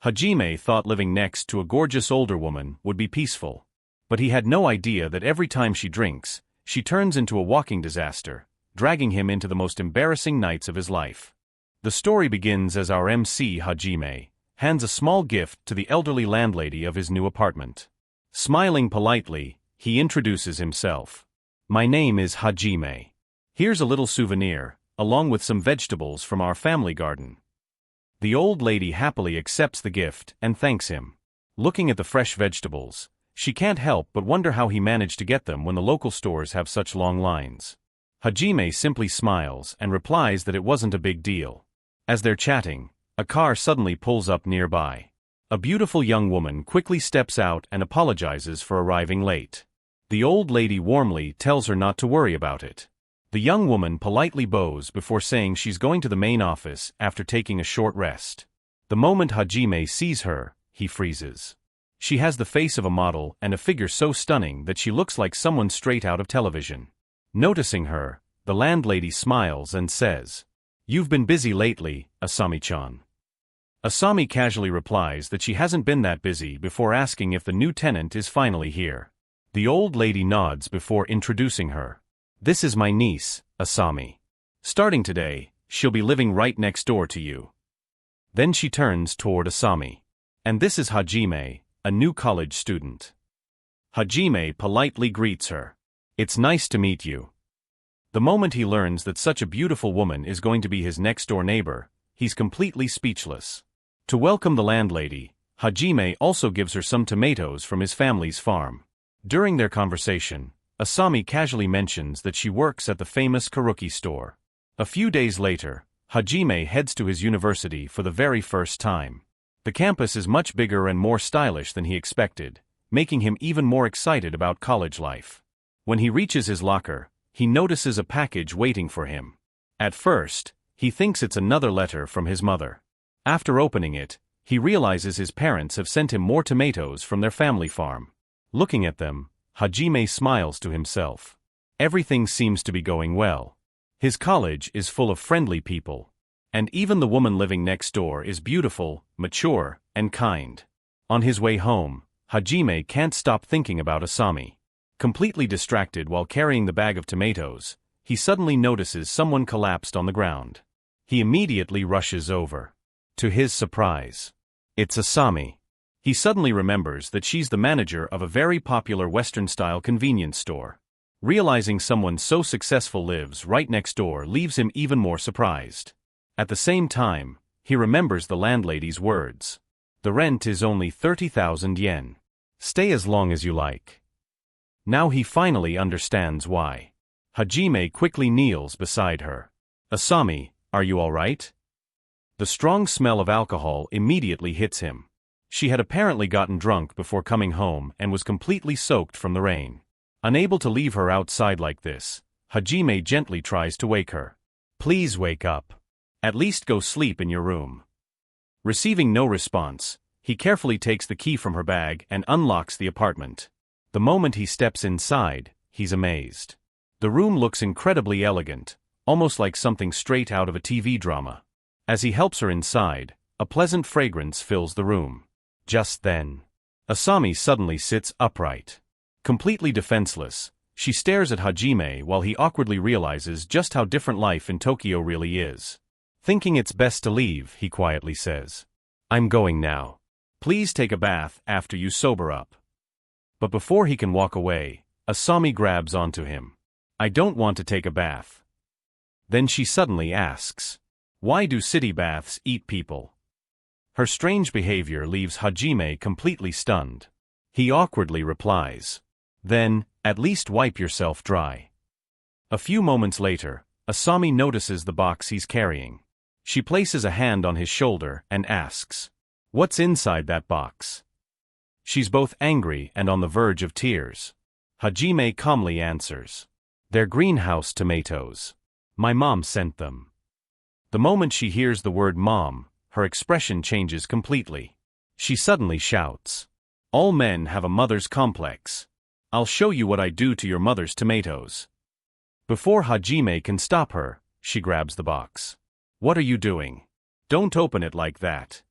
Hajime thought living next to a gorgeous older woman would be peaceful. But he had no idea that every time she drinks, she turns into a walking disaster, dragging him into the most embarrassing nights of his life. The story begins as our MC Hajime hands a small gift to the elderly landlady of his new apartment. Smiling politely, he introduces himself. "My name is Hajime. Here's a little souvenir, along with some vegetables from our family garden." The old lady happily accepts the gift and thanks him. Looking at the fresh vegetables, she can't help but wonder how he managed to get them when the local stores have such long lines. Hajime simply smiles and replies that it wasn't a big deal. As they're chatting, a car suddenly pulls up nearby. A beautiful young woman quickly steps out and apologizes for arriving late. The old lady warmly tells her not to worry about it. The young woman politely bows before saying she's going to the main office after taking a short rest. The moment Hajime sees her, he freezes. She has the face of a model and a figure so stunning that she looks like someone straight out of television. Noticing her, the landlady smiles and says, "You've been busy lately, Asami-chan." Asami casually replies that she hasn't been that busy before asking if the new tenant is finally here. The old lady nods before introducing her. "This is my niece, Asami. Starting today, she'll be living right next door to you." Then she turns toward Asami. "And this is Hajime, a new college student." Hajime politely greets her. "It's nice to meet you." The moment he learns that such a beautiful woman is going to be his next-door neighbor, he's completely speechless. To welcome the landlady, Hajime also gives her some tomatoes from his family's farm. During their conversation, Asami casually mentions that she works at the famous Karuki store. A few days later, Hajime heads to his university for the very first time. The campus is much bigger and more stylish than he expected, making him even more excited about college life. When he reaches his locker, he notices a package waiting for him. At first, he thinks it's another letter from his mother. After opening it, he realizes his parents have sent him more tomatoes from their family farm. Looking at them, Hajime smiles to himself. Everything seems to be going well. His college is full of friendly people. And even the woman living next door is beautiful, mature, and kind. On his way home, Hajime can't stop thinking about Asami. Completely distracted while carrying the bag of tomatoes, he suddenly notices someone collapsed on the ground. He immediately rushes over. To his surprise, it's Asami. He suddenly remembers that she's the manager of a very popular Western-style convenience store. Realizing someone so successful lives right next door leaves him even more surprised. At the same time, he remembers the landlady's words. "The rent is only 30,000 yen. Stay as long as you like." Now he finally understands why. Hajime quickly kneels beside her. "Asami, are you all right?" The strong smell of alcohol immediately hits him. She had apparently gotten drunk before coming home and was completely soaked from the rain. Unable to leave her outside like this, Hajime gently tries to wake her. "Please wake up. At least go sleep in your room." Receiving no response, he carefully takes the key from her bag and unlocks the apartment. The moment he steps inside, he's amazed. The room looks incredibly elegant, almost like something straight out of a TV drama. As he helps her inside, a pleasant fragrance fills the room. Just then, Asami suddenly sits upright. Completely defenseless, she stares at Hajime while he awkwardly realizes just how different life in Tokyo really is. Thinking it's best to leave, he quietly says, "I'm going now. Please take a bath after you sober up." But before he can walk away, Asami grabs onto him. "I don't want to take a bath." Then she suddenly asks, "Why do city baths eat people?" Her strange behavior leaves Hajime completely stunned. He awkwardly replies, "Then, at least wipe yourself dry." A few moments later, Asami notices the box he's carrying. She places a hand on his shoulder and asks, "What's inside that box?" She's both angry and on the verge of tears. Hajime calmly answers, "They're greenhouse tomatoes. My mom sent them." The moment she hears the word mom, her expression changes completely. She suddenly shouts, "All men have a mother's complex. I'll show you what I do to your mother's tomatoes." Before Hajime can stop her, she grabs the box. "What are you doing? Don't open it like that."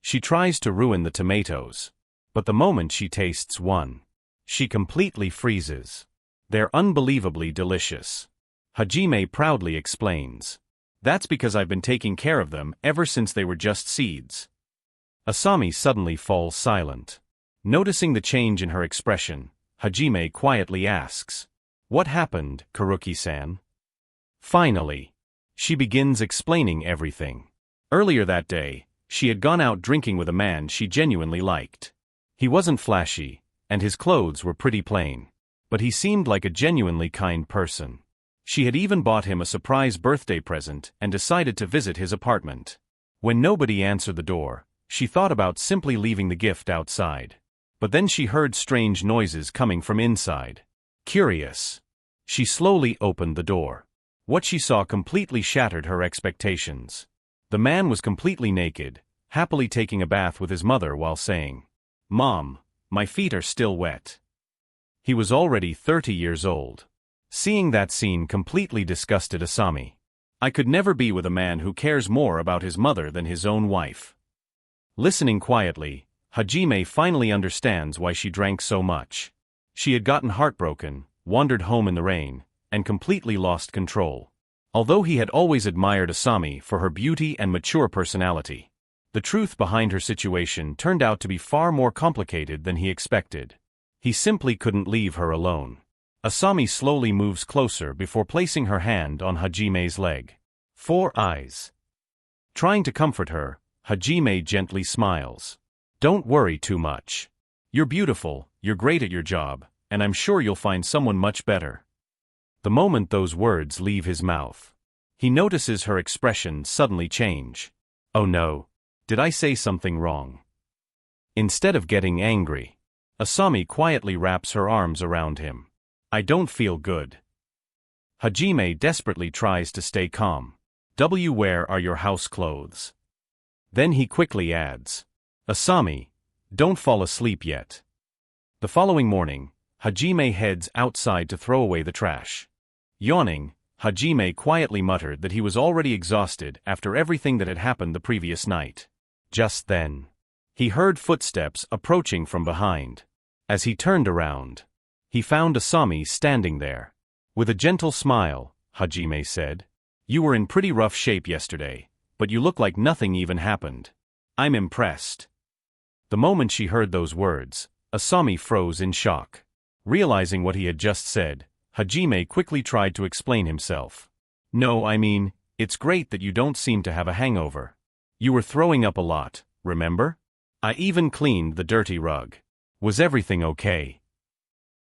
She tries to ruin the tomatoes. But the moment she tastes one, she completely freezes. They're unbelievably delicious. Hajime proudly explains. That's because I've been taking care of them ever since they were just seeds. Asami suddenly falls silent. Noticing the change in her expression, Hajime quietly asks, "What happened, Karuki-san?" Finally, she begins explaining everything. Earlier that day, she had gone out drinking with a man she genuinely liked. He wasn't flashy, and his clothes were pretty plain. But he seemed like a genuinely kind person. She had even bought him a surprise birthday present and decided to visit his apartment. When nobody answered the door, she thought about simply leaving the gift outside. But then she heard strange noises coming from inside. Curious, she slowly opened the door. What she saw completely shattered her expectations. The man was completely naked, happily taking a bath with his mother while saying, "Mom, my feet are still wet." He was already 30 years old. Seeing that scene completely disgusted Asami. I could never be with a man who cares more about his mother than his own wife. Listening quietly, Hajime finally understands why she drank so much. She had gotten heartbroken, wandered home in the rain, and completely lost control. Although he had always admired Asami for her beauty and mature personality, the truth behind her situation turned out to be far more complicated than he expected. He simply couldn't leave her alone. Asami slowly moves closer before placing her hand on Hajime's leg. 4 eyes. Trying to comfort her, Hajime gently smiles. "Don't worry too much. You're beautiful, you're great at your job, and I'm sure you'll find someone much better." The moment those words leave his mouth, he notices her expression suddenly change. Oh no, did I say something wrong? Instead of getting angry, Asami quietly wraps her arms around him. "I don't feel good." Hajime desperately tries to stay calm. Where are your house clothes?" Then he quickly adds, "Asami, don't fall asleep yet." The following morning, Hajime heads outside to throw away the trash. Yawning, Hajime quietly muttered that he was already exhausted after everything that had happened the previous night. Just then, he heard footsteps approaching from behind. As he turned around, he found Asami standing there. With a gentle smile, Hajime said, "You were in pretty rough shape yesterday, but you look like nothing even happened. I'm impressed." The moment she heard those words, Asami froze in shock. Realizing what he had just said, Hajime quickly tried to explain himself. "No, I mean, it's great that you don't seem to have a hangover. You were throwing up a lot, remember? I even cleaned the dirty rug. Was everything okay?"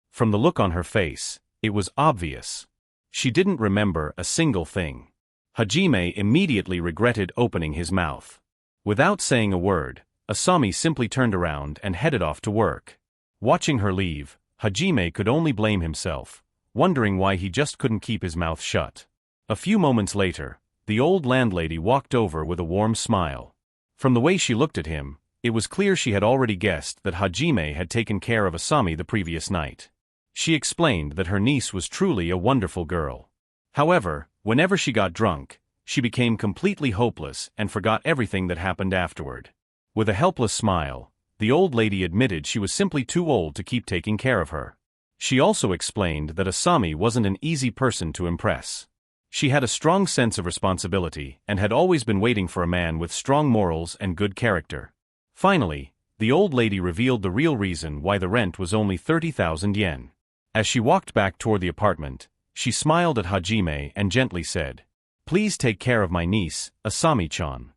From the look on her face, it was obvious. She didn't remember a single thing. Hajime immediately regretted opening his mouth. Without saying a word, Asami simply turned around and headed off to work. Watching her leave, Hajime could only blame himself, wondering why he just couldn't keep his mouth shut. A few moments later, the old landlady walked over with a warm smile. From the way she looked at him, it was clear she had already guessed that Hajime had taken care of Asami the previous night. She explained that her niece was truly a wonderful girl. However, whenever she got drunk, she became completely hopeless and forgot everything that happened afterward. With a helpless smile, the old lady admitted she was simply too old to keep taking care of her. She also explained that Asami wasn't an easy person to impress. She had a strong sense of responsibility and had always been waiting for a man with strong morals and good character. Finally, the old lady revealed the real reason why the rent was only 30,000 yen. As she walked back toward the apartment, she smiled at Hajime and gently said, "Please take care of my niece, Asami-chan."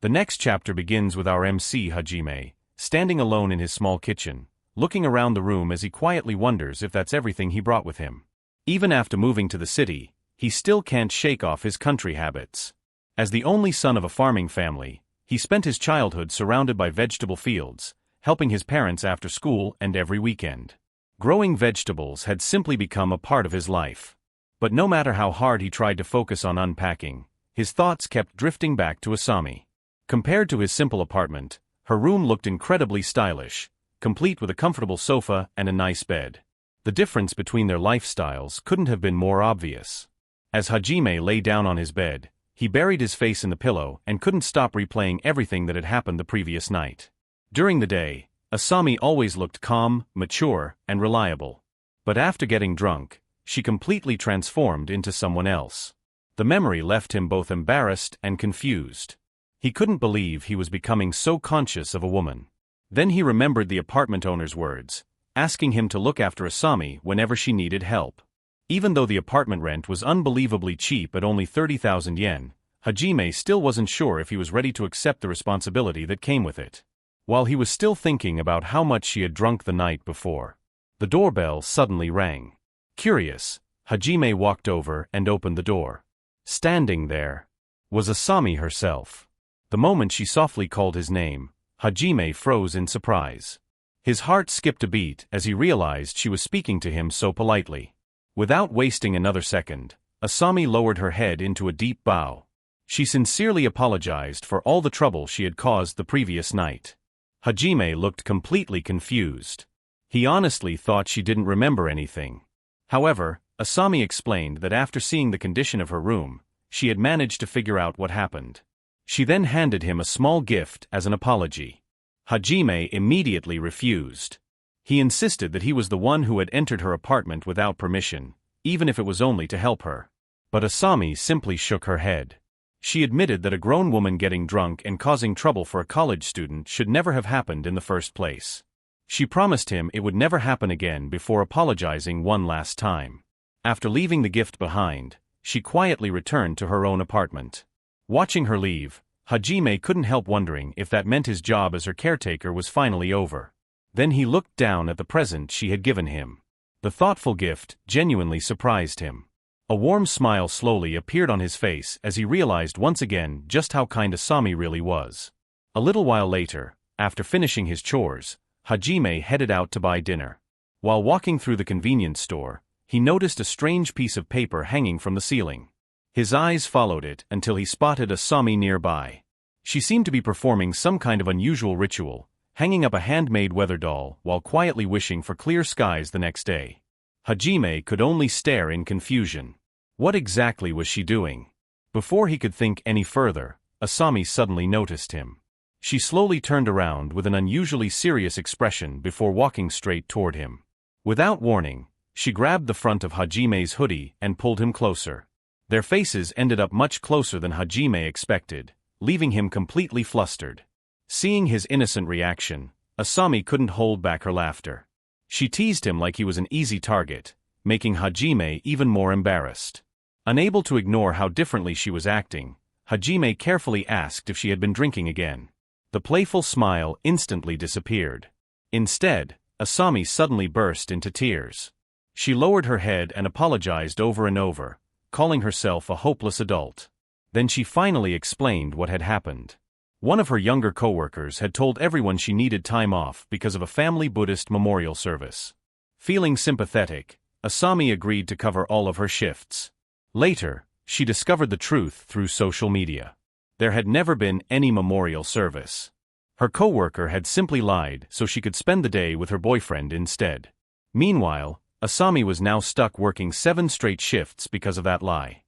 The next chapter begins with our MC Hajime, standing alone in his small kitchen, looking around the room as he quietly wonders if that's everything he brought with him. Even after moving to the city, he still can't shake off his country habits. As the only son of a farming family, he spent his childhood surrounded by vegetable fields, helping his parents after school and every weekend. Growing vegetables had simply become a part of his life. But no matter how hard he tried to focus on unpacking, his thoughts kept drifting back to Asami. Compared to his simple apartment, her room looked incredibly stylish, complete with a comfortable sofa and a nice bed. The difference between their lifestyles couldn't have been more obvious. As Hajime lay down on his bed, He buried his face in the pillow and couldn't stop replaying everything that had happened the previous night. During the day, Asami always looked calm, mature, and reliable. But after getting drunk, she completely transformed into someone else. The memory left him both embarrassed and confused. He couldn't believe he was becoming so conscious of a woman. Then he remembered the apartment owner's words, asking him to look after Asami whenever she needed help. Even though the apartment rent was unbelievably cheap at only 30,000 yen, Hajime still wasn't sure if he was ready to accept the responsibility that came with it. While he was still thinking about how much she had drunk the night before, the doorbell suddenly rang. Curious, Hajime walked over and opened the door. Standing there was Asami herself. The moment she softly called his name, Hajime froze in surprise. His heart skipped a beat as he realized she was speaking to him so politely. Without wasting another second, Asami lowered her head into a deep bow. She sincerely apologized for all the trouble she had caused the previous night. Hajime looked completely confused. He honestly thought she didn't remember anything. However, Asami explained that after seeing the condition of her room, she had managed to figure out what happened. She then handed him a small gift as an apology. Hajime immediately refused. He insisted that he was the one who had entered her apartment without permission, even if it was only to help her. But Asami simply shook her head. She admitted that a grown woman getting drunk and causing trouble for a college student should never have happened in the first place. She promised him it would never happen again before apologizing one last time. After leaving the gift behind, she quietly returned to her own apartment. Watching her leave, Hajime couldn't help wondering if that meant his job as her caretaker was finally over. Then he looked down at the present she had given him. The thoughtful gift genuinely surprised him. A warm smile slowly appeared on his face as he realized once again just how kind Asami really was. A little while later, after finishing his chores, Hajime headed out to buy dinner. While walking through the convenience store, he noticed a strange piece of paper hanging from the ceiling. His eyes followed it until he spotted Asami nearby. She seemed to be performing some kind of unusual ritual, hanging up a handmade weather doll while quietly wishing for clear skies the next day. Hajime could only stare in confusion. What exactly was she doing? Before he could think any further, Asami suddenly noticed him. She slowly turned around with an unusually serious expression before walking straight toward him. Without warning, she grabbed the front of Hajime's hoodie and pulled him closer. Their faces ended up much closer than Hajime expected, leaving him completely flustered. Seeing his innocent reaction, Asami couldn't hold back her laughter. She teased him like he was an easy target, making Hajime even more embarrassed. Unable to ignore how differently she was acting, Hajime carefully asked if she had been drinking again. The playful smile instantly disappeared. Instead, Asami suddenly burst into tears. She lowered her head and apologized over and over, calling herself a hopeless adult. Then she finally explained what had happened. One of her younger coworkers had told everyone she needed time off because of a family Buddhist memorial service. Feeling sympathetic, Asami agreed to cover all of her shifts. Later, she discovered the truth through social media. There had never been any memorial service. Her coworker had simply lied so she could spend the day with her boyfriend instead. Meanwhile, Asami was now stuck working 7 straight shifts because of that lie.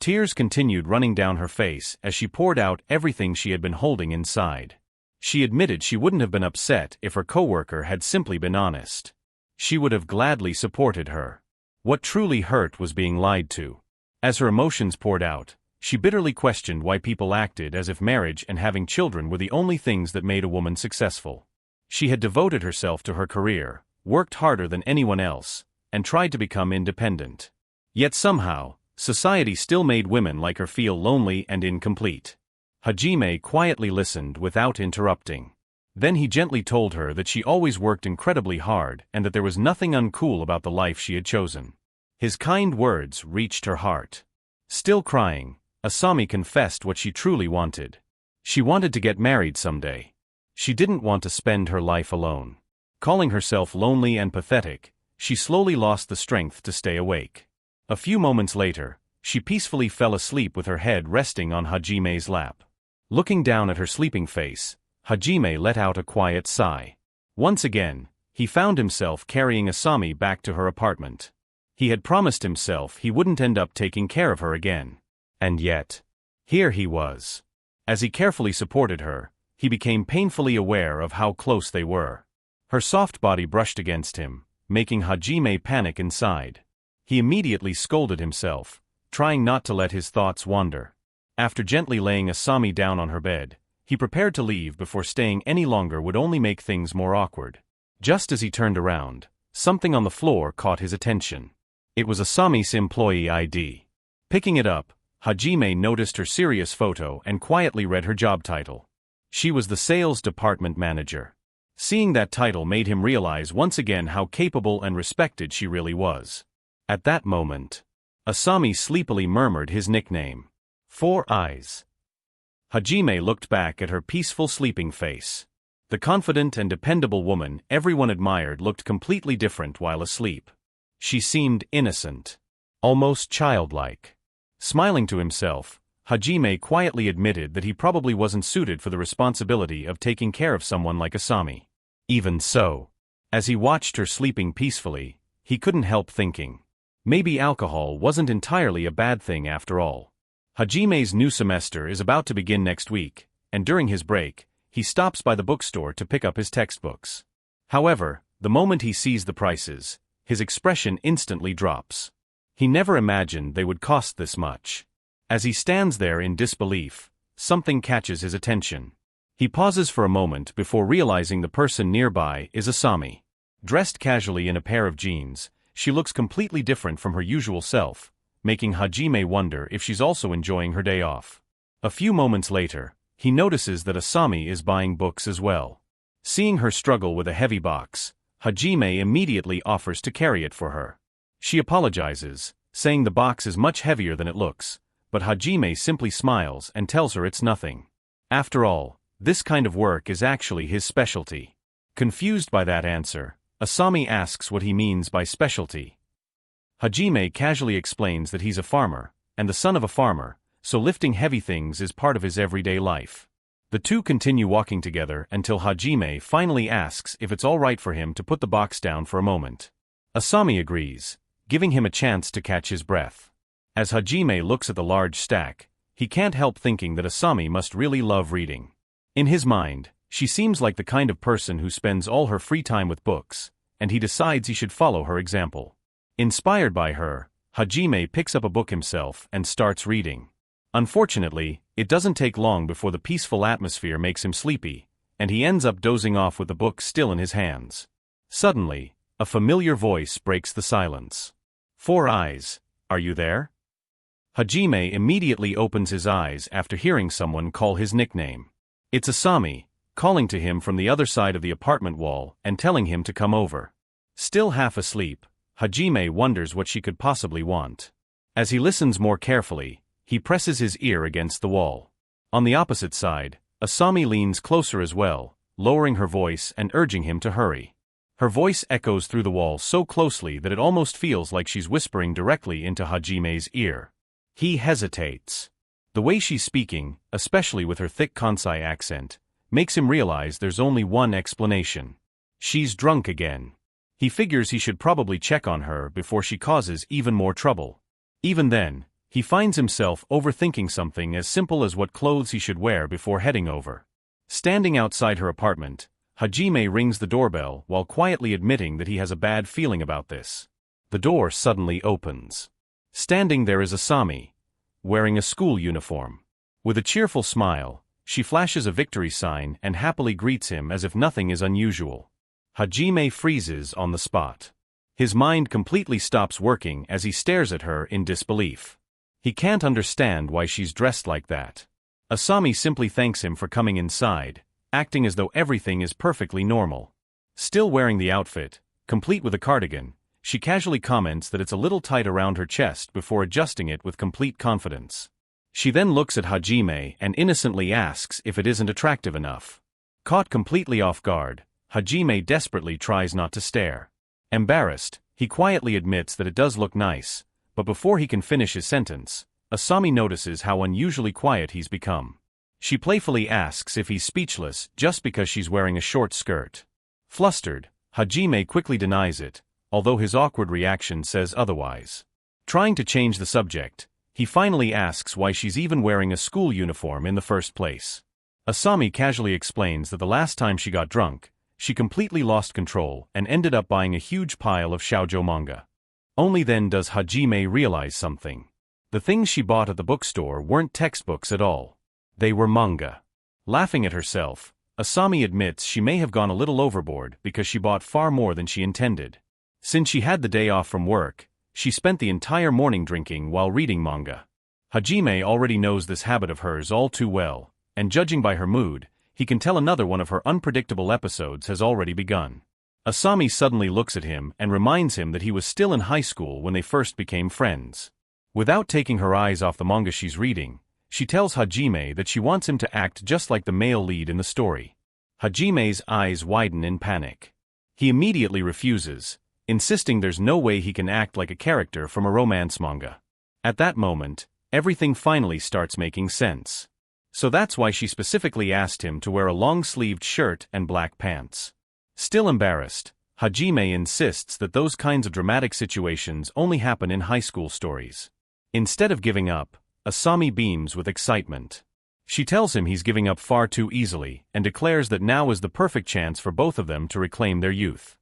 Tears continued running down her face as she poured out everything she had been holding inside. She admitted she wouldn't have been upset if her coworker had simply been honest. She would have gladly supported her. What truly hurt was being lied to. As her emotions poured out, she bitterly questioned why people acted as if marriage and having children were the only things that made a woman successful. She had devoted herself to her career, worked harder than anyone else, and tried to become independent. Yet somehow, society still made women like her feel lonely and incomplete. Hajime quietly listened without interrupting. Then he gently told her that she always worked incredibly hard and that there was nothing uncool about the life she had chosen. His kind words reached her heart. Still crying, Asami confessed what she truly wanted. She wanted to get married someday. She didn't want to spend her life alone. Calling herself lonely and pathetic, she slowly lost the strength to stay awake. A few moments later, she peacefully fell asleep with her head resting on Hajime's lap. Looking down at her sleeping face, Hajime let out a quiet sigh. Once again, he found himself carrying Asami back to her apartment. He had promised himself he wouldn't end up taking care of her again. And yet, Here he was. As he carefully supported her, he became painfully aware of how close they were. Her soft body brushed against him, making Hajime panic inside. He immediately scolded himself, trying not to let his thoughts wander. After gently laying Asami down on her bed, he prepared to leave before staying any longer would only make things more awkward. Just as he turned around, something on the floor caught his attention. It was Asami's employee ID. Picking it up, Hajime noticed her serious photo and quietly read her job title. She was the sales department manager. Seeing that title made him realize once again how capable and respected she really was. At that moment, Asami sleepily murmured his nickname. 4 Eyes. Hajime looked back at her peaceful sleeping face. The confident and dependable woman everyone admired looked completely different while asleep. She seemed innocent, almost childlike. Smiling to himself, Hajime quietly admitted that he probably wasn't suited for the responsibility of taking care of someone like Asami. Even so, as he watched her sleeping peacefully, he couldn't help thinking, maybe alcohol wasn't entirely a bad thing after all. Hajime's new semester is about to begin next week, and during his break, he stops by the bookstore to pick up his textbooks. However, the moment he sees the prices, his expression instantly drops. He never imagined they would cost this much. As he stands there in disbelief, something catches his attention. He pauses for a moment before realizing the person nearby is Asami. Dressed casually in a pair of jeans, she looks completely different from her usual self, making Hajime wonder if she's also enjoying her day off. A few moments later, he notices that Asami is buying books as well. Seeing her struggle with a heavy box, Hajime immediately offers to carry it for her. She apologizes, saying the box is much heavier than it looks, but Hajime simply smiles and tells her it's nothing. After all, this kind of work is actually his specialty. Confused by that answer, Asami asks what he means by specialty. Hajime casually explains that he's a farmer, and the son of a farmer, so lifting heavy things is part of his everyday life. The two continue walking together until Hajime finally asks if it's all right for him to put the box down for a moment. Asami agrees, giving him a chance to catch his breath. As Hajime looks at the large stack, he can't help thinking that Asami must really love reading. In his mind, she seems like the kind of person who spends all her free time with books, and he decides he should follow her example. Inspired by her, Hajime picks up a book himself and starts reading. Unfortunately, it doesn't take long before the peaceful atmosphere makes him sleepy, and he ends up dozing off with the book still in his hands. Suddenly, a familiar voice breaks the silence. 4 Eyes, are you there? Hajime immediately opens his eyes after hearing someone call his nickname. It's Asami, calling to him from the other side of the apartment wall and telling him to come over. Still half asleep, Hajime wonders what she could possibly want. As he listens more carefully, he presses his ear against the wall. On the opposite side, Asami leans closer as well, lowering her voice and urging him to hurry. Her voice echoes through the wall so closely that it almost feels like she's whispering directly into Hajime's ear. He hesitates. The way she's speaking, especially with her thick Kansai accent, makes him realize there's only one explanation. She's drunk again. He figures he should probably check on her before she causes even more trouble. Even then, he finds himself overthinking something as simple as what clothes he should wear before heading over. Standing outside her apartment, Hajime rings the doorbell while quietly admitting that he has a bad feeling about this. The door suddenly opens. Standing there is Asami, wearing a school uniform. With a cheerful smile, she flashes a victory sign and happily greets him as if nothing is unusual. Hajime freezes on the spot. His mind completely stops working as he stares at her in disbelief. He can't understand why she's dressed like that. Asami simply thanks him for coming inside, acting as though everything is perfectly normal. Still wearing the outfit, complete with a cardigan, she casually comments that it's a little tight around her chest before adjusting it with complete confidence. She then looks at Hajime and innocently asks if it isn't attractive enough. Caught completely off guard, Hajime desperately tries not to stare. Embarrassed, he quietly admits that it does look nice, but before he can finish his sentence, Asami notices how unusually quiet he's become. She playfully asks if he's speechless just because she's wearing a short skirt. Flustered, Hajime quickly denies it, although his awkward reaction says otherwise. Trying to change the subject, He finally asks why she's even wearing a school uniform in the first place. Asami casually explains that the last time she got drunk, she completely lost control and ended up buying a huge pile of shoujo manga. Only then does Hajime realize something. The things she bought at the bookstore weren't textbooks at all. They were manga. Laughing at herself, Asami admits she may have gone a little overboard because she bought far more than she intended. Since she had the day off from work, she spent the entire morning drinking while reading manga. Hajime already knows this habit of hers all too well, and judging by her mood, he can tell another one of her unpredictable episodes has already begun. Asami suddenly looks at him and reminds him that he was still in high school when they first became friends. Without taking her eyes off the manga she's reading, she tells Hajime that she wants him to act just like the male lead in the story. Hajime's eyes widen in panic. He immediately refuses, insisting there's no way he can act like a character from a romance manga. At that moment, everything finally starts making sense. So that's why she specifically asked him to wear a long-sleeved shirt and black pants. Still embarrassed, Hajime insists that those kinds of dramatic situations only happen in high school stories. Instead of giving up, Asami beams with excitement. She tells him he's giving up far too easily and declares that now is the perfect chance for both of them to reclaim their youth.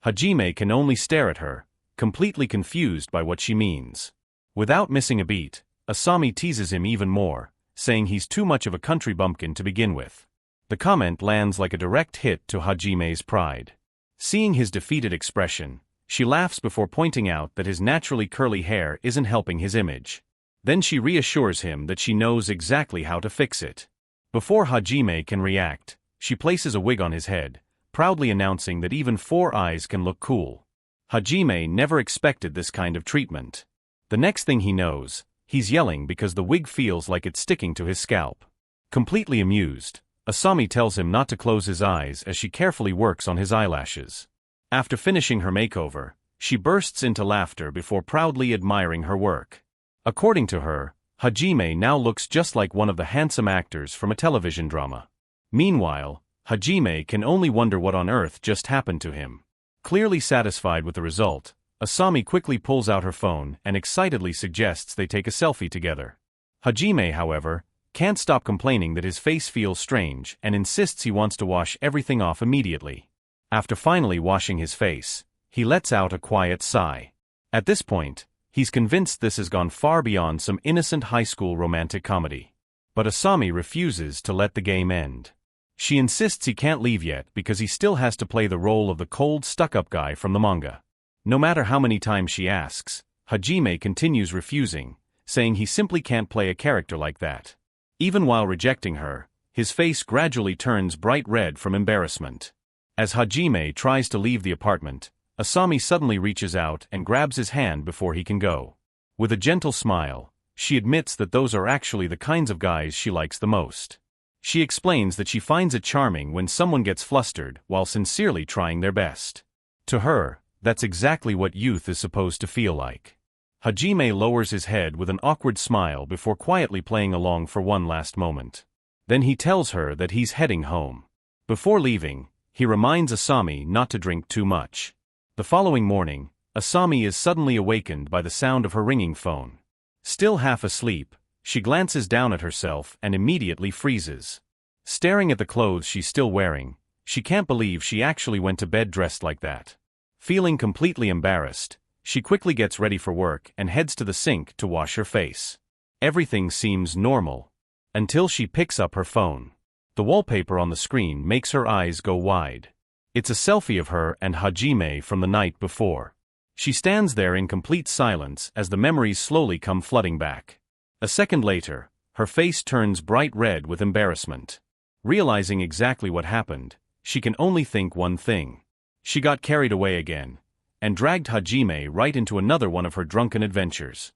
Hajime can only stare at her, completely confused by what she means. Without missing a beat, Asami teases him even more, saying he's too much of a country bumpkin to begin with. The comment lands like a direct hit to Hajime's pride. Seeing his defeated expression, she laughs before pointing out that his naturally curly hair isn't helping his image. Then she reassures him that she knows exactly how to fix it. Before Hajime can react, she places a wig on his head, proudly announcing that even 4 eyes can look cool. Hajime never expected this kind of treatment. The next thing he knows, he's yelling because the wig feels like it's sticking to his scalp. Completely amused, Asami tells him not to close his eyes as she carefully works on his eyelashes. After finishing her makeover, she bursts into laughter before proudly admiring her work. According to her, Hajime now looks just like one of the handsome actors from a television drama. Meanwhile, Hajime can only wonder what on earth just happened to him. Clearly satisfied with the result, Asami quickly pulls out her phone and excitedly suggests they take a selfie together. Hajime, however, can't stop complaining that his face feels strange and insists he wants to wash everything off immediately. After finally washing his face, he lets out a quiet sigh. At this point, he's convinced this has gone far beyond some innocent high school romantic comedy. But Asami refuses to let the game end. She insists he can't leave yet because he still has to play the role of the cold, stuck-up guy from the manga. No matter how many times she asks, Hajime continues refusing, saying he simply can't play a character like that. Even while rejecting her, his face gradually turns bright red from embarrassment. As Hajime tries to leave the apartment, Asami suddenly reaches out and grabs his hand before he can go. With a gentle smile, she admits that those are actually the kinds of guys she likes the most. She explains that she finds it charming when someone gets flustered while sincerely trying their best. To her, that's exactly what youth is supposed to feel like. Hajime lowers his head with an awkward smile before quietly playing along for one last moment. Then he tells her that he's heading home. Before leaving, he reminds Asami not to drink too much. The following morning, Asami is suddenly awakened by the sound of her ringing phone. Still half asleep, she glances down at herself and immediately freezes. Staring at the clothes she's still wearing, she can't believe she actually went to bed dressed like that. Feeling completely embarrassed, she quickly gets ready for work and heads to the sink to wash her face. Everything seems normal, until she picks up her phone. The wallpaper on the screen makes her eyes go wide. It's a selfie of her and Hajime from the night before. She stands there in complete silence as the memories slowly come flooding back. A second later, her face turns bright red with embarrassment. Realizing exactly what happened, she can only think one thing. She got carried away again, and dragged Hajime right into another one of her drunken adventures.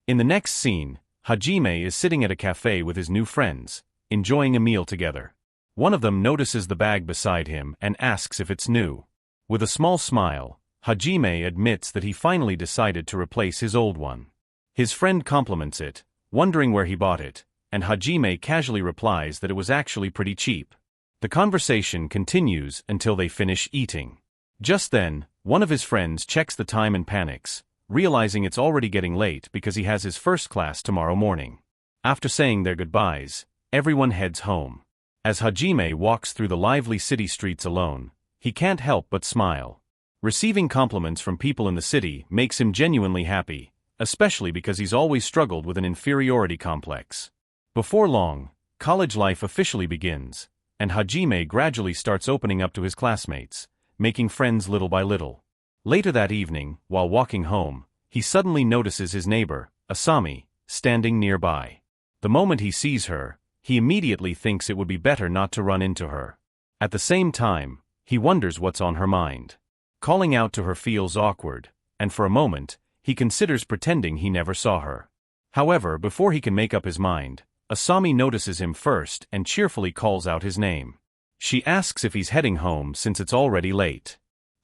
In the next scene, Hajime is sitting at a cafe with his new friends, enjoying a meal together. One of them notices the bag beside him and asks if it's new. With a small smile, Hajime admits that he finally decided to replace his old one. His friend compliments it, wondering where he bought it, and Hajime casually replies that it was actually pretty cheap. The conversation continues until they finish eating. Just then, one of his friends checks the time and panics, realizing it's already getting late because he has his first class tomorrow morning. After saying their goodbyes, everyone heads home. As Hajime walks through the lively city streets alone, he can't help but smile. Receiving compliments from people in the city makes him genuinely happy, especially because he's always struggled with an inferiority complex. Before long, college life officially begins, and Hajime gradually starts opening up to his classmates, making friends little by little. Later that evening, while walking home, he suddenly notices his neighbor, Asami, standing nearby. The moment he sees her, he immediately thinks it would be better not to run into her. At the same time, he wonders what's on her mind. Calling out to her feels awkward, and for a moment, he considers pretending he never saw her. However, before he can make up his mind, Asami notices him first and cheerfully calls out his name. She asks if he's heading home since it's already late.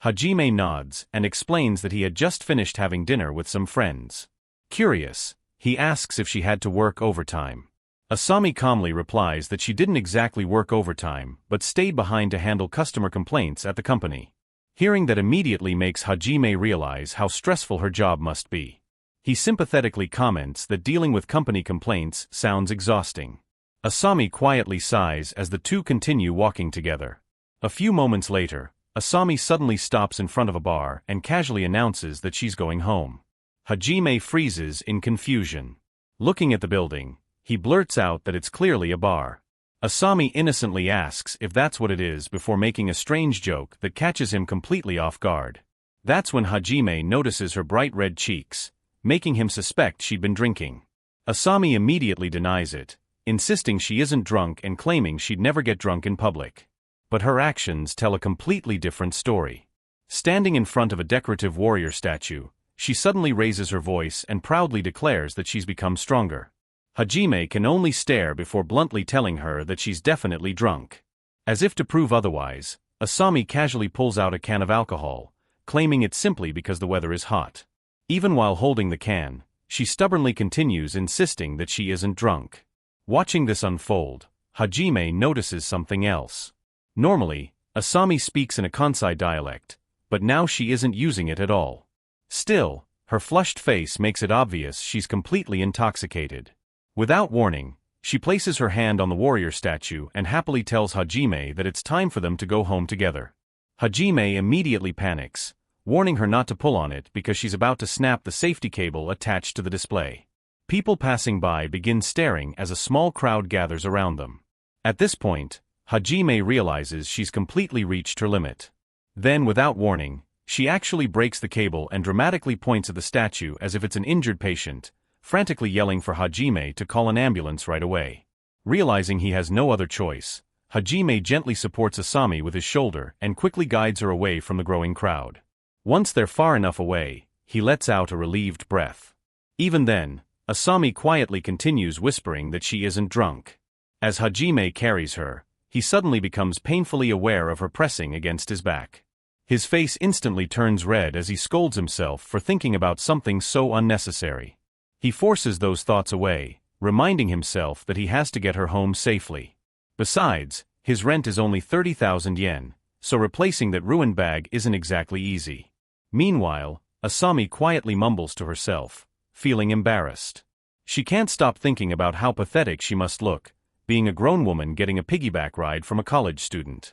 Hajime nods and explains that he had just finished having dinner with some friends. Curious, he asks if she had to work overtime. Asami calmly replies that she didn't exactly work overtime but stayed behind to handle customer complaints at the company. Hearing that immediately makes Hajime realize how stressful her job must be. He sympathetically comments that dealing with company complaints sounds exhausting. Asami quietly sighs as the two continue walking together. A few moments later, Asami suddenly stops in front of a bar and casually announces that she's going home. Hajime freezes in confusion. Looking at the building, he blurts out that it's clearly a bar. Asami innocently asks if that's what it is before making a strange joke that catches him completely off guard. That's when Hajime notices her bright red cheeks, making him suspect she'd been drinking. Asami immediately denies it, insisting she isn't drunk and claiming she'd never get drunk in public. But her actions tell a completely different story. Standing in front of a decorative warrior statue, she suddenly raises her voice and proudly declares that she's become stronger. Hajime can only stare before bluntly telling her that she's definitely drunk. As if to prove otherwise, Asami casually pulls out a can of alcohol, claiming it's simply because the weather is hot. Even while holding the can, she stubbornly continues insisting that she isn't drunk. Watching this unfold, Hajime notices something else. Normally, Asami speaks in a Kansai dialect, but now she isn't using it at all. Still, her flushed face makes it obvious she's completely intoxicated. Without warning, she places her hand on the warrior statue and happily tells Hajime that it's time for them to go home together. Hajime immediately panics, warning her not to pull on it because she's about to snap the safety cable attached to the display. People passing by begin staring as a small crowd gathers around them. At this point, Hajime realizes she's completely reached her limit. Then, without warning, she actually breaks the cable and dramatically points at the statue as if it's an injured patient, frantically yelling for Hajime to call an ambulance right away. Realizing he has no other choice, Hajime gently supports Asami with his shoulder and quickly guides her away from the growing crowd. Once they're far enough away, he lets out a relieved breath. Even then, Asami quietly continues whispering that she isn't drunk. As Hajime carries her, he suddenly becomes painfully aware of her pressing against his back. His face instantly turns red as he scolds himself for thinking about something so unnecessary. He forces those thoughts away, reminding himself that he has to get her home safely. Besides, his rent is only 30,000 yen, so replacing that ruined bag isn't exactly easy. Meanwhile, Asami quietly mumbles to herself, feeling embarrassed. She can't stop thinking about how pathetic she must look, being a grown woman getting a piggyback ride from a college student.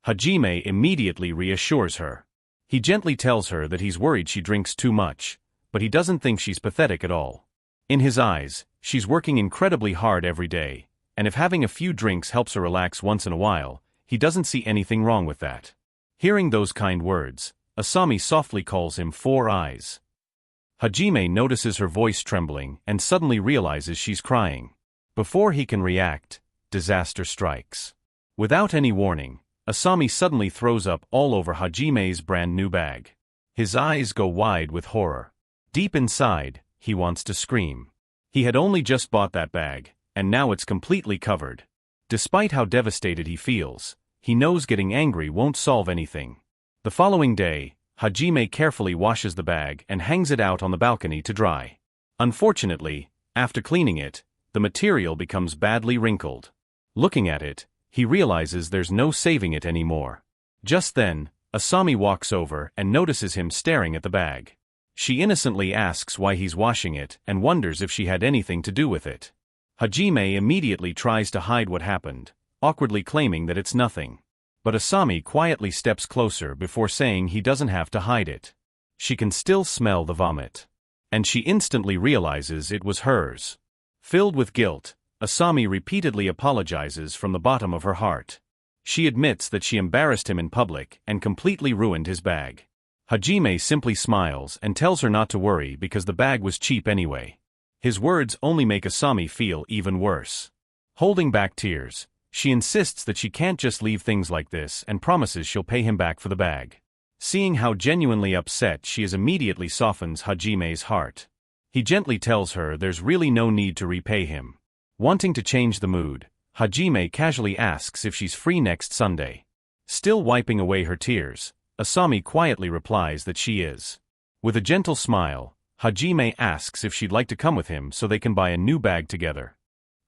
Hajime immediately reassures her. He gently tells her that he's worried she drinks too much, but he doesn't think she's pathetic at all. In his eyes, she's working incredibly hard every day, and if having a few drinks helps her relax once in a while, he doesn't see anything wrong with that. Hearing those kind words, Asami softly calls him Four Eyes. Hajime notices her voice trembling and suddenly realizes she's crying. Before he can react, disaster strikes. Without any warning, Asami suddenly throws up all over Hajime's brand new bag. His eyes go wide with horror. Deep inside, he wants to scream. He had only just bought that bag, and now it's completely covered. Despite how devastated he feels, he knows getting angry won't solve anything. The following day, Hajime carefully washes the bag and hangs it out on the balcony to dry. Unfortunately, after cleaning it, the material becomes badly wrinkled. Looking at it, he realizes there's no saving it anymore. Just then, Asami walks over and notices him staring at the bag. She innocently asks why he's washing it and wonders if she had anything to do with it. Hajime immediately tries to hide what happened, awkwardly claiming that it's nothing. But Asami quietly steps closer before saying he doesn't have to hide it. She can still smell the vomit. And she instantly realizes it was hers. Filled with guilt, Asami repeatedly apologizes from the bottom of her heart. She admits that she embarrassed him in public and completely ruined his bag. Hajime simply smiles and tells her not to worry because the bag was cheap anyway. His words only make Asami feel even worse. Holding back tears, she insists that she can't just leave things like this and promises she'll pay him back for the bag. Seeing how genuinely upset she is immediately softens Hajime's heart. He gently tells her there's really no need to repay him. Wanting to change the mood, Hajime casually asks if she's free next Sunday. Still wiping away her tears, Asami quietly replies that she is. With a gentle smile, Hajime asks if she'd like to come with him so they can buy a new bag together.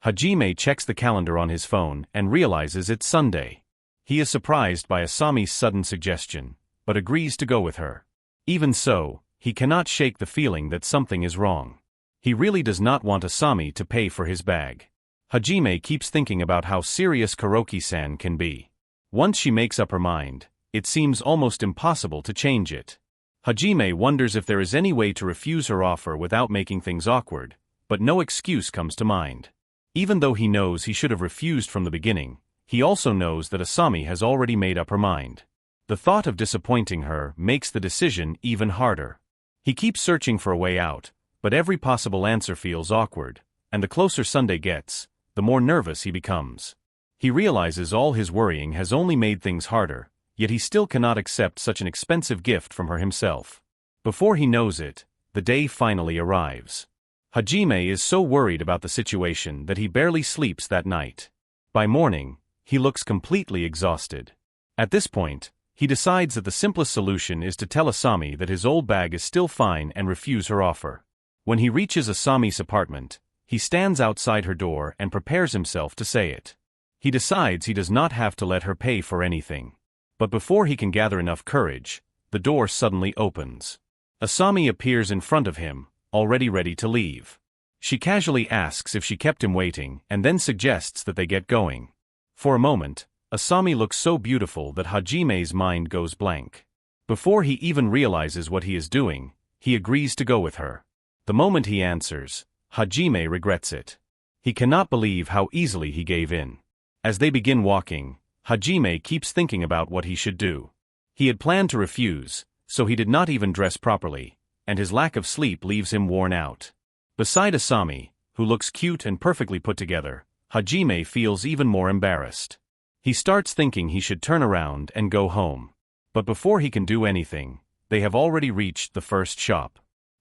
Hajime checks the calendar on his phone and realizes it's Sunday. He is surprised by Asami's sudden suggestion, but agrees to go with her. Even so, he cannot shake the feeling that something is wrong. He really does not want Asami to pay for his bag. Hajime keeps thinking about how serious Kuroki-san can be. Once she makes up her mind, it seems almost impossible to change it. Hajime wonders if there is any way to refuse her offer without making things awkward, but no excuse comes to mind. Even though he knows he should have refused from the beginning, he also knows that Asami has already made up her mind. The thought of disappointing her makes the decision even harder. He keeps searching for a way out, but every possible answer feels awkward, and the closer Sunday gets, the more nervous he becomes. He realizes all his worrying has only made things harder, yet he still cannot accept such an expensive gift from her himself. Before he knows it, the day finally arrives. Hajime is so worried about the situation that he barely sleeps that night. By morning, he looks completely exhausted. At this point, he decides that the simplest solution is to tell Asami that his old bag is still fine and refuse her offer. When he reaches Asami's apartment, he stands outside her door and prepares himself to say it. He decides he does not have to let her pay for anything. But before he can gather enough courage, the door suddenly opens. Asami appears in front of him, already ready to leave. She casually asks if she kept him waiting and then suggests that they get going. For a moment, Asami looks so beautiful that Hajime's mind goes blank. Before he even realizes what he is doing, he agrees to go with her. The moment he answers, Hajime regrets it. He cannot believe how easily he gave in. As they begin walking, Hajime keeps thinking about what he should do. He had planned to refuse, so he did not even dress properly, and his lack of sleep leaves him worn out. Beside Asami, who looks cute and perfectly put together, Hajime feels even more embarrassed. He starts thinking he should turn around and go home. But before he can do anything, they have already reached the first shop.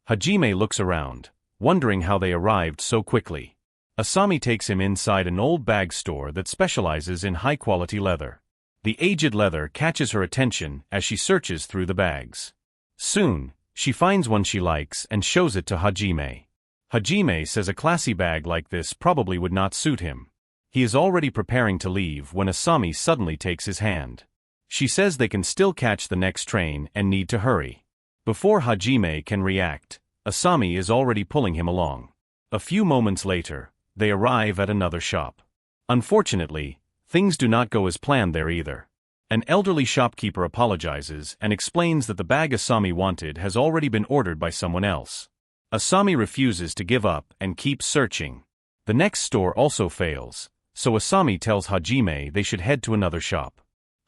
Hajime looks around, wondering how they arrived so quickly. Asami takes him inside an old bag store that specializes in high-quality leather. The aged leather catches her attention as she searches through the bags. Soon, she finds one she likes and shows it to Hajime. Hajime says a classy bag like this probably would not suit him. He is already preparing to leave when Asami suddenly takes his hand. She says they can still catch the next train and need to hurry. Before Hajime can react, Asami is already pulling him along. A few moments later, they arrive at another shop. Unfortunately, things do not go as planned there either. An elderly shopkeeper apologizes and explains that the bag Asami wanted has already been ordered by someone else. Asami refuses to give up and keeps searching. The next store also fails, so Asami tells Hajime they should head to another shop.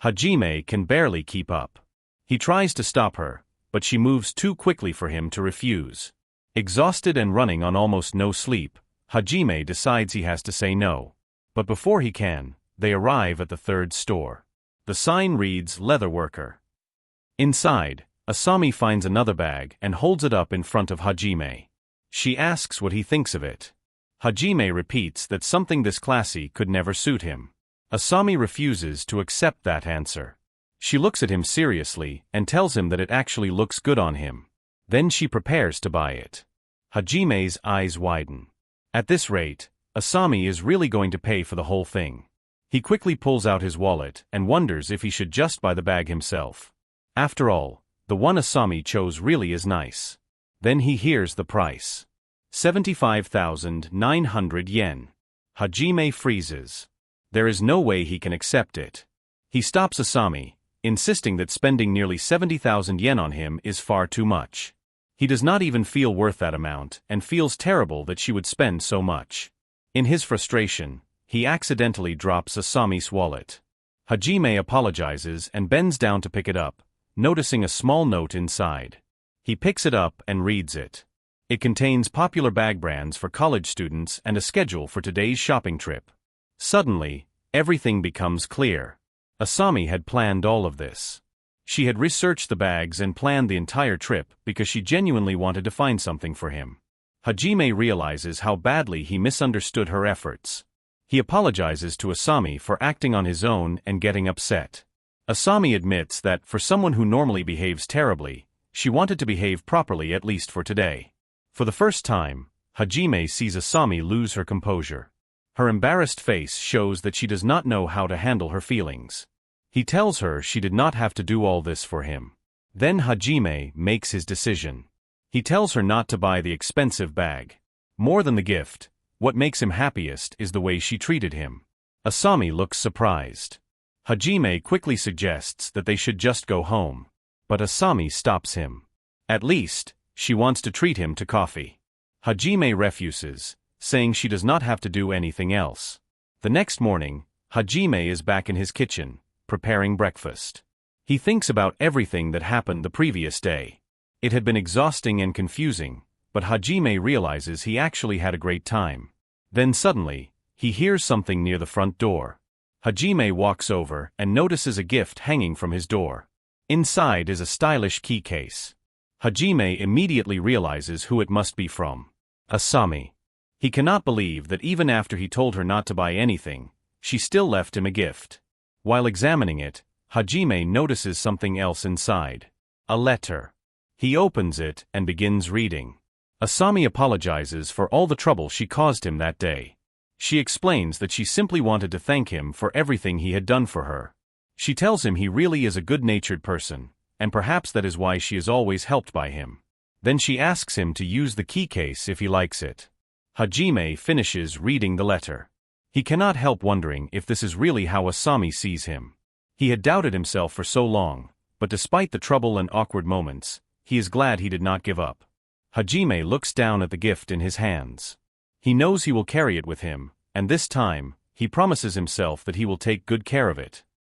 Hajime can barely keep up. He tries to stop her, but she moves too quickly for him to refuse. Exhausted and running on almost no sleep, Hajime decides he has to say no. But before he can, they arrive at the third store. The sign reads Leather Worker. Inside, Asami finds another bag and holds it up in front of Hajime. She asks what he thinks of it. Hajime repeats that something this classy could never suit him. Asami refuses to accept that answer. She looks at him seriously and tells him that it actually looks good on him. Then she prepares to buy it. Hajime's eyes widen. At this rate, Asami is really going to pay for the whole thing. He quickly pulls out his wallet and wonders if he should just buy the bag himself. After all, the one Asami chose really is nice. Then he hears the price. 75,900 yen. Hajime freezes. There is no way he can accept it. He stops Asami, insisting that spending nearly 70,000 yen on him is far too much. He does not even feel worth that amount and feels terrible that she would spend so much. In his frustration, he accidentally drops Asami's wallet. Hajime apologizes and bends down to pick it up, noticing a small note inside. He picks it up and reads it. It contains popular bag brands for college students and a schedule for today's shopping trip. Suddenly, everything becomes clear. Asami had planned all of this. She had researched the bags and planned the entire trip because she genuinely wanted to find something for him. Hajime realizes how badly he misunderstood her efforts. He apologizes to Asami for acting on his own and getting upset. Asami admits that, for someone who normally behaves terribly, she wanted to behave properly at least for today. For the first time, Hajime sees Asami lose her composure. Her embarrassed face shows that she does not know how to handle her feelings. He tells her she did not have to do all this for him. Then Hajime makes his decision. He tells her not to buy the expensive bag. More than the gift, what makes him happiest is the way she treated him. Asami looks surprised. Hajime quickly suggests that they should just go home. But Asami stops him. At least, she wants to treat him to coffee. Hajime refuses, saying she does not have to do anything else. The next morning, Hajime is back in his kitchen, preparing breakfast. He thinks about everything that happened the previous day. It had been exhausting and confusing, but Hajime realizes he actually had a great time. Then suddenly, he hears something near the front door. Hajime walks over and notices a gift hanging from his door. Inside is a stylish key case. Hajime immediately realizes who it must be from. Asami. He cannot believe that even after he told her not to buy anything, she still left him a gift. While examining it, Hajime notices something else inside. A letter. He opens it and begins reading. Asami apologizes for all the trouble she caused him that day. She explains that she simply wanted to thank him for everything he had done for her. She tells him he really is a good-natured person, and perhaps that is why she is always helped by him. Then she asks him to use the key case if he likes it. Hajime finishes reading the letter. He cannot help wondering if this is really how Asami sees him. He had doubted himself for so long, but despite the trouble and awkward moments, he is glad he did not give up. Hajime looks down at the gift in his hands. He knows he will carry it with him, and this time, he promises himself that he will take good care of it.